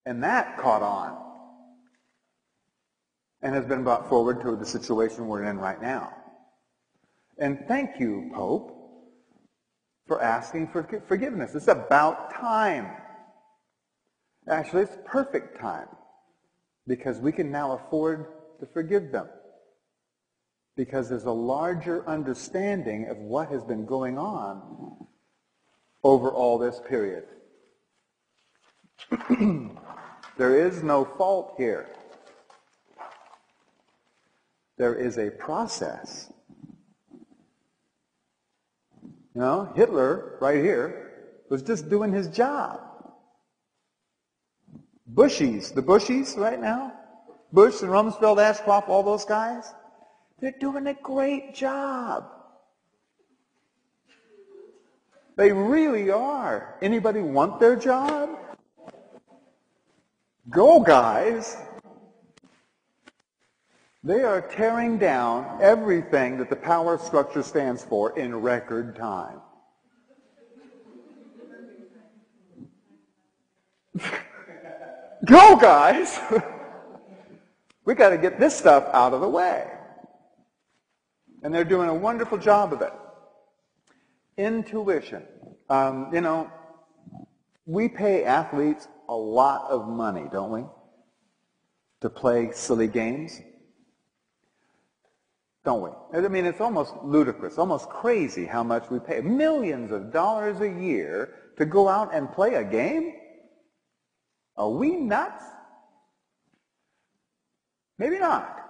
And that caught on and has been brought forward to the situation we're in right now. And thank you, Pope, for asking for forgiveness. It's about time. Actually, it's perfect time, because we can now afford to forgive them, because there's a larger understanding of what has been going on over all this period. There is no fault here. There is a process. You know, Hitler, right here, was just doing his job. The Bushies right now, Bush and Rumsfeld, Ashcroft, all those guys, they're doing a great job. They really are. Anybody want their job? Go, guys. They are tearing down everything that the power structure stands for in record time. Go, guys! We got to get this stuff out of the way. And they're doing a wonderful job of it. Intuition. You know, we pay athletes a lot of money, don't we? To play silly games. Don't we? I mean, it's almost ludicrous, almost crazy how much we pay. Millions of dollars a year to go out and play a game? Are we nuts? Maybe not.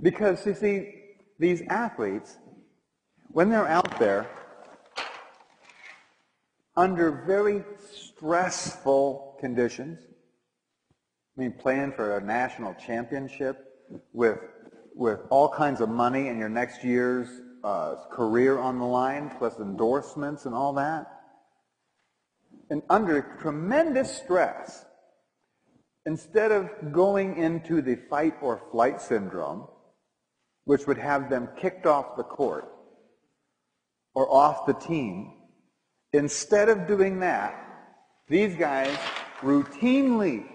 Because, you see, these athletes, when they're out there, under very stressful conditions, I mean, playing for a national championship with all kinds of money and your next year's career on the line, plus endorsements and all that, and under tremendous stress, instead of going into the fight or flight syndrome, which would have them kicked off the court or off the team, instead of doing that, these guys routinely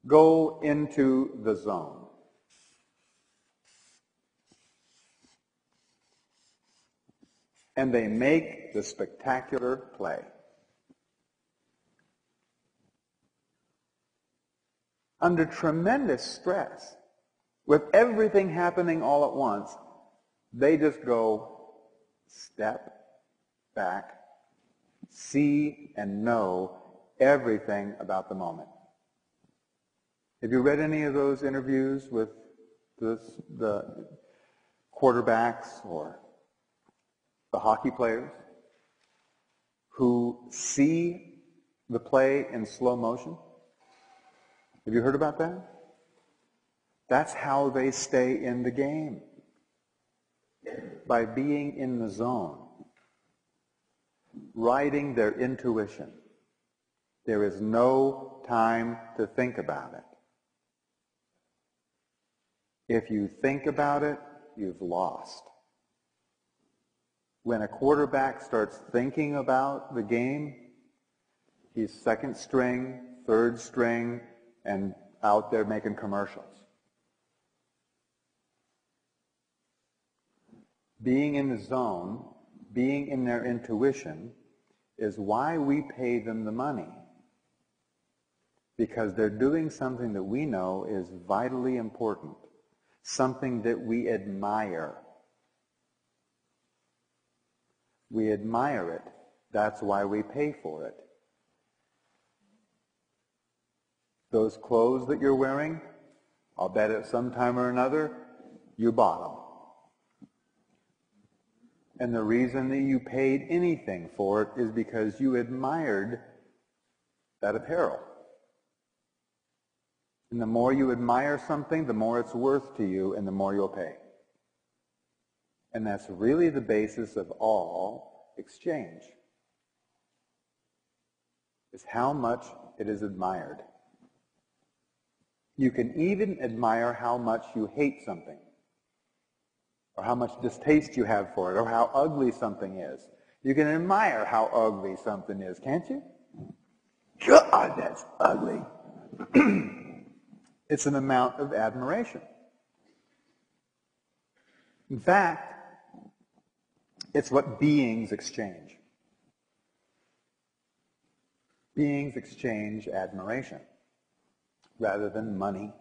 go into the zone. And they make the spectacular play. Under tremendous stress, with everything happening all at once, they just go step back, see and know everything about the moment. Have you read any of those interviews with the quarterbacks or the hockey players who see the play in slow motion? Have you heard about that? That's how they stay in the game. By being in the zone. Riding their intuition. There is no time to think about it. If you think about it, you've lost. When a quarterback starts thinking about the game, he's second string, third string, and out there making commercials. Being in the zone, being in their intuition, is why we pay them the money. Because they're doing something that we know is vitally important. Something that we admire. We admire it. That's why we pay for it. Those clothes that you're wearing, I'll bet at some time or another, you bought them. And the reason that you paid anything for it is because you admired that apparel. And the more you admire something, the more it's worth to you and the more you'll pay. And that's really the basis of all exchange. Is how much it is admired. You can even admire how much you hate something, or how much distaste you have for it, or how ugly something is. You can admire how ugly something is, can't you? God, that's ugly. It's an amount of admiration. In fact, it's what beings exchange. Beings exchange admiration rather than money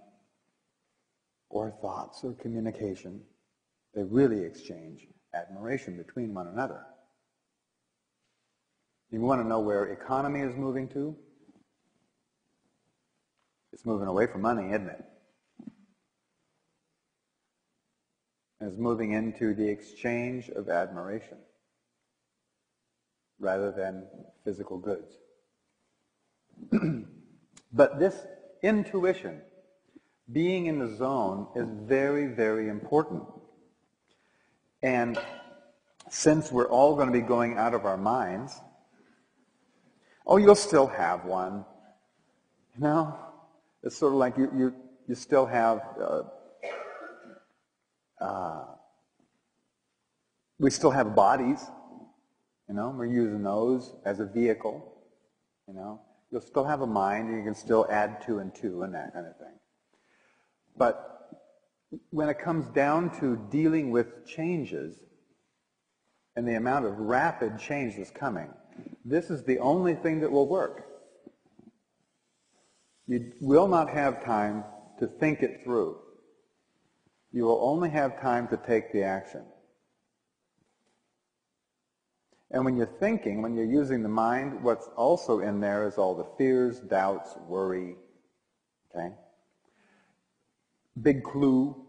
or thoughts or communication. They really exchange admiration between one another. You want to know where economy is moving to? It's moving away from money, isn't it? And it's moving into the exchange of admiration rather than physical goods. But this intuition, being in the zone, is very, very important. And since we're all going to be going out of our minds, oh, you'll still have one. You know, it's sort of like you still have, we still have bodies, you know, we're using those as a vehicle, you know. You'll still have a mind, and you can still add 2 and 2 and that kind of thing. But when it comes down to dealing with changes and the amount of rapid change that's coming, this is the only thing that will work. You will not have time to think it through. You will only have time to take the action. And when you're thinking, when you're using the mind, what's also in there is all the fears, doubts, worry. Okay? Big clue.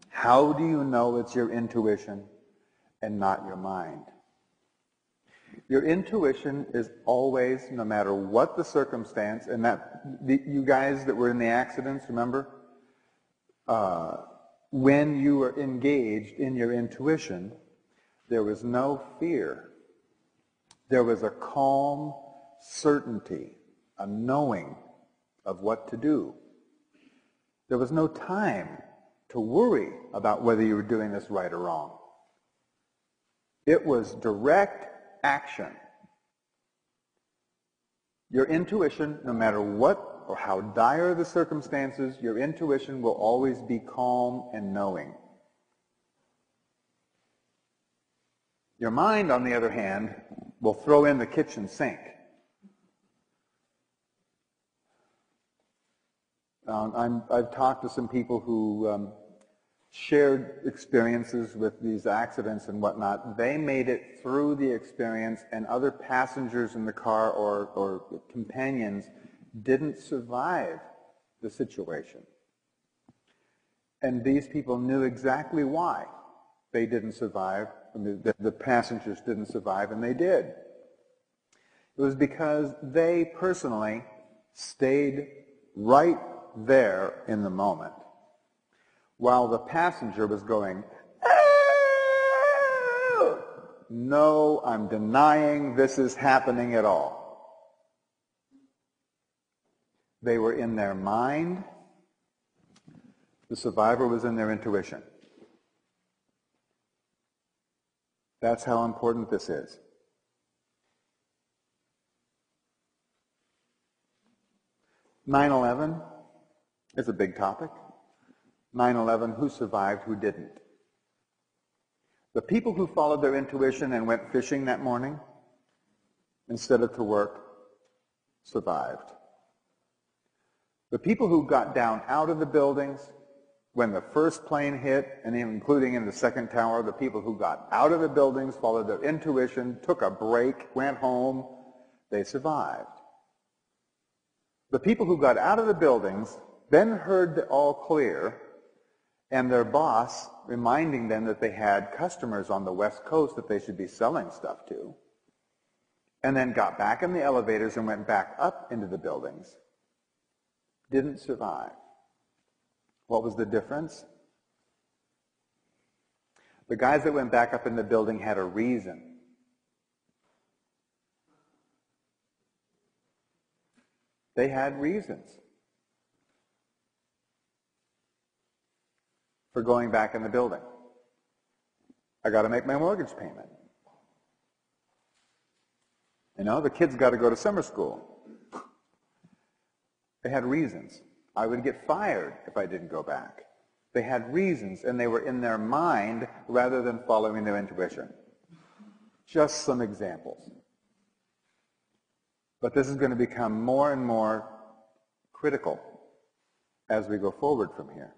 How do you know it's your intuition and not your mind? Your intuition is always, no matter what the circumstance, and you guys that were in the accidents, remember? When you were engaged in your intuition, there was no fear. There was a calm certainty, a knowing of what to do. There was no time to worry about whether you were doing this right or wrong. It was direct action. Your intuition, no matter what or how dire the circumstances, your intuition will always be calm and knowing. Your mind, on the other hand, will throw in the kitchen sink. I've talked to some people who shared experiences with these accidents and whatnot. They made it through the experience, and other passengers in the car or companions didn't survive the situation. And these people knew exactly why they didn't survive, the passengers didn't survive, and they did. It was because they personally stayed right there in the moment, while the passenger was going, "Oh, no, I'm denying this is happening at all." They were in their mind. The survivor was in their intuition. That's how important this is. 9/11 is a big topic. 9/11, who survived, who didn't? The people who followed their intuition and went fishing that morning instead of to work survived. The people who got down out of the buildings when the first plane hit, and including in the second tower, the people who got out of the buildings, followed their intuition, took a break, went home, they survived. The people who got out of the buildings then heard the all clear, and their boss reminding them that they had customers on the West Coast that they should be selling stuff to, and then got back in the elevators and went back up into the buildings, didn't survive. What was the difference? The guys that went back up in the building had a reason. They had reasons for going back in the building. I got to make my mortgage payment. You know, the kids got to go to summer school. They had reasons. I would get fired if I didn't go back. They had reasons, and they were in their mind rather than following their intuition. Just some examples. But this is going to become more and more critical as we go forward from here.